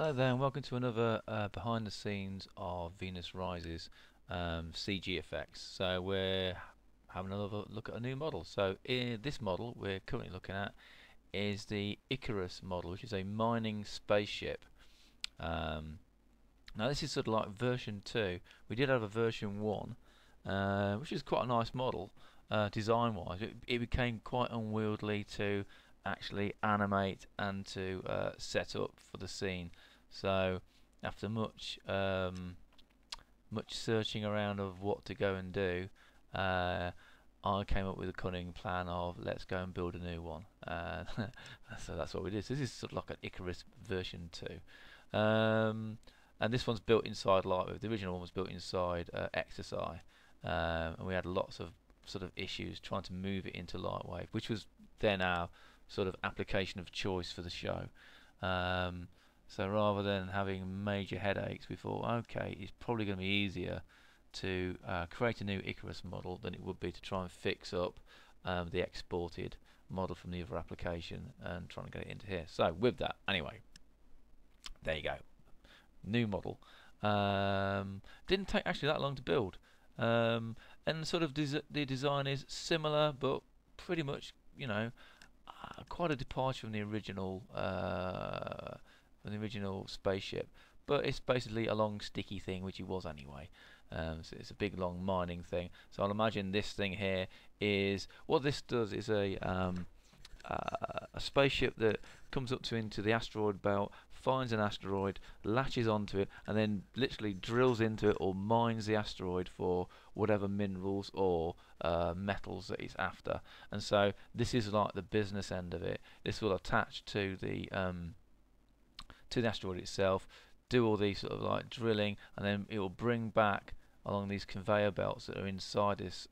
Hello there, and welcome to another behind the scenes of Venus Rises CG effects. So we're having another look at a new model. So this model we're currently looking at is the IKARUS model, which is a mining spaceship. Now this is sort of like version 2. We did have a version 1, which is quite a nice model design-wise. It became quite unwieldy to actually animate and to set up for the scene. So after much searching around of what to go and do, I came up with a cunning plan of let's go and build a new one. So that's what we did. So this is sort of like an Icarus version 2. And this one's built inside Lightwave. The original one was built inside XSI, and we had lots of sort of issues trying to move it into Lightwave, which was then our sort of application of choice for the show. So rather than having major headaches, we thought, okay, it's probably going to be easier to create a new Icarus model than it would be to try and fix up the exported model from the other application and trying to get it into here. So with that, anyway, there you go. New model. Didn't take actually that long to build, and sort of the design is similar, but pretty much, you know, quite a departure from the original spaceship. But it's basically a long sticky thing, which it was anyway. So it's a big long mining thing. So I'll imagine this thing here is what this does is a spaceship that comes up to into the asteroid belt, finds an asteroid, latches onto it, and then literally drills into it or mines the asteroid for whatever minerals or metals that it's after. And so this is like the business end of it. This will attach to the asteroid itself, do all these sort of like drilling, and then it will bring back along these conveyor belts that are inside this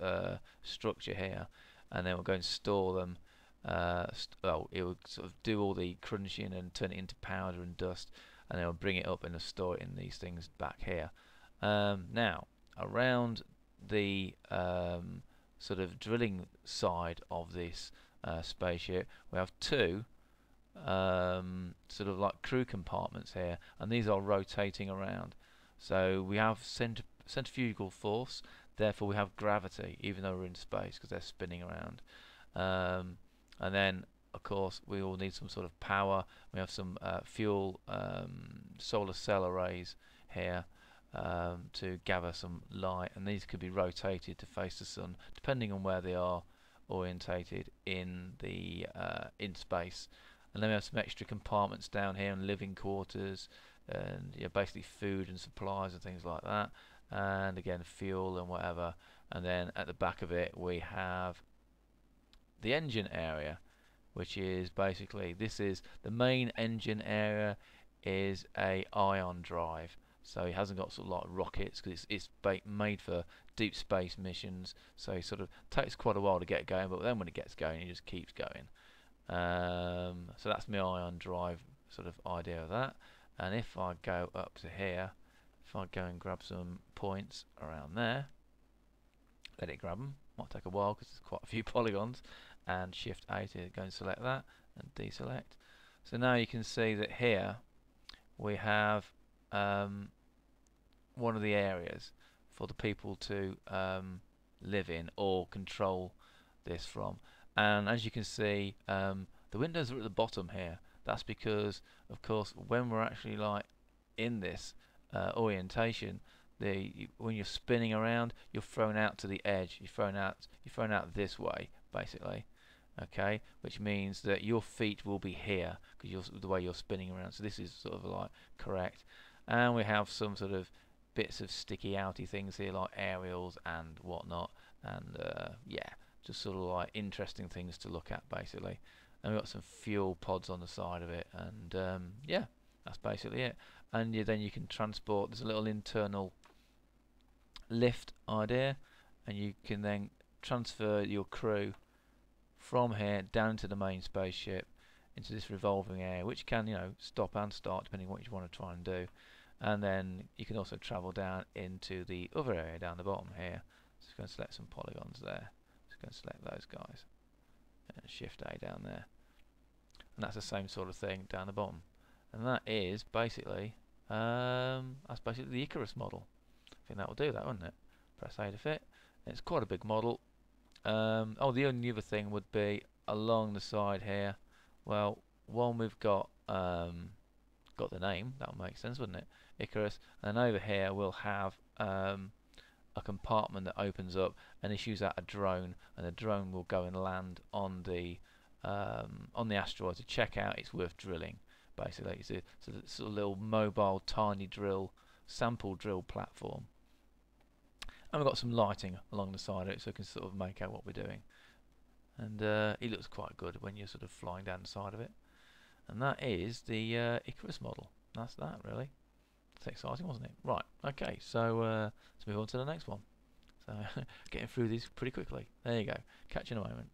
structure here, and then we'll go and store them. Well, it will sort of do all the crunching and turn it into powder and dust, and then we'll bring it up and store it in these things back here. Now, around the sort of drilling side of this spaceship, we have two sort of like crew compartments here, and these are rotating around. So we have centrifugal force, therefore we have gravity, even though we're in space, because they're spinning around. And then, of course, we all need some sort of power. We have some fuel solar cell arrays here to gather some light, and these could be rotated to face the sun, depending on where they are orientated in the in space. And then we have some extra compartments down here and living quarters, and basically food and supplies and things like that, and again fuel and whatever. And then at the back of it we have the engine area, which is basically, this is the main engine area, is a ion drive. So it hasn't got sort of like rockets, because it's made for deep space missions, so it sort of takes quite a while to get going, but then when it gets going it just keeps going. So that's my ion drive sort of idea of that. And if I go up to here, if I go and grab some points around there, let it grab them, might take a while because there's quite a few polygons, and shift A to go and select that and deselect. So now you can see that here we have one of the areas for the people to live in or control this from. And as you can see, the windows are at the bottom here. That's because, of course, when we're actually like in this orientation, when you're spinning around, you're thrown out to the edge. You're thrown out this way, basically. Okay, which means that your feet will be here because the way you're spinning around. So this is sort of like correct. And we have some sort of bits of sticky outy things here, like aerials and whatnot. And yeah, just sort of like interesting things to look at, basically. And we've got some fuel pods on the side of it, and yeah, that's basically it. And then you can transport, there's a little internal lift idea, and you can then transfer your crew from here down to the main spaceship into this revolving area, which can, stop and start depending on what you want to try and do. And then you can also travel down into the other area down the bottom here. Just going to select some polygons there. Just going to select those guys and shift A down there, and that's the same sort of thing down the bottom. and that is basically the IKARUS model. I think that will do that, wouldn't it? Press A to fit. It's quite a big model. Oh, the only other thing would be along the side here. Well, one we've got the name. That would make sense, wouldn't it? IKARUS. And then over here we'll have a compartment that opens up and issues out a drone, and the drone will go and land on the asteroid to check out it's worth drilling. Basically, it's a sort of little mobile, tiny drill, sample drill platform. And we've got some lighting along the side of it, so we can sort of make out what we're doing. And it looks quite good when you're sort of flying down the side of it. And that is the IKARUS model. That's that, really. It's exciting, wasn't it? Right, okay, so let's move on to the next one. So getting through these pretty quickly. There you go. Catch you in a moment.